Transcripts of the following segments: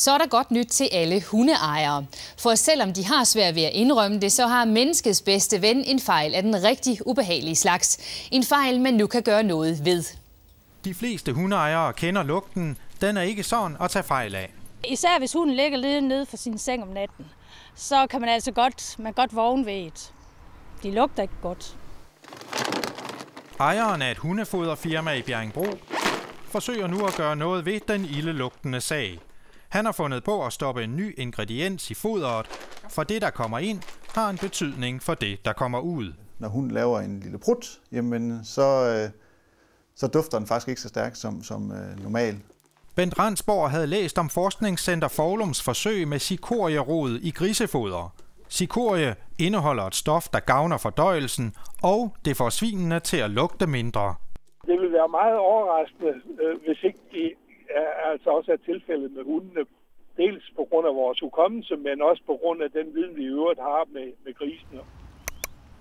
Så er der godt nyt til alle hundeejere. For selvom de har svært ved at indrømme det, så har menneskets bedste ven en fejl af den rigtig ubehagelige slags. En fejl, man nu kan gøre noget ved. De fleste hundeejere kender lugten. Den er ikke sådan at tage fejl af. Især hvis hunden ligger lidt nede for sin seng om natten, så kan man altså godt vågne ved det. De lugter ikke godt. Ejeren af et hundefoderfirma i Bjerringbro forsøger nu at gøre noget ved den ildelugtende sag. Han har fundet på at stoppe en ny ingrediens i foderet, for det, der kommer ind, har en betydning for det, der kommer ud. Når hunden laver en lille prut, jamen så dufter den faktisk ikke så stærkt som normalt. Bent Ransborg havde læst om Forskningscenter Foulums forsøg med cikorierod i grisefoder. Cikorie indeholder et stof, der gavner fordøjelsen, og det får svinene til at lugte mindre. Det vil være meget overraskende, hvis ikke det altså også er tilfældet med hundene. Dels på grund af vores hukommelse, men også på grund af den viden, vi i øvrigt har med grisene.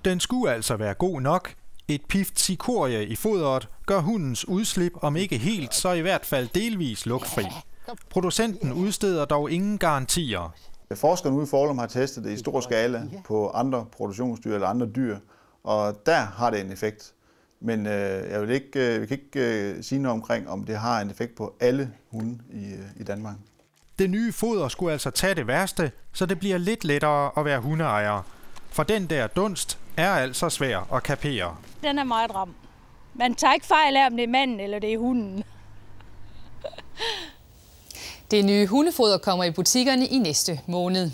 Den skulle altså være god nok. Et pift cikorie i foderet gør hundens udslip, om ikke helt, så i hvert fald delvis lugtfri. Producenten udsteder dog ingen garantier. Forskerne ude i Foulum har testet det i stor skala på andre produktionsdyr eller andre dyr, og der har det en effekt. Men vi kan ikke sige noget omkring, om det har en effekt på alle hunde i Danmark. Det nye foder skulle altså tage det værste, så det bliver lidt lettere at være hundeejer. For den der dunst er altså svær at kapere. Den er meget ram. Man tager ikke fejl af, om det er manden eller det er hunden. Det nye hundefoder kommer i butikkerne i næste måned.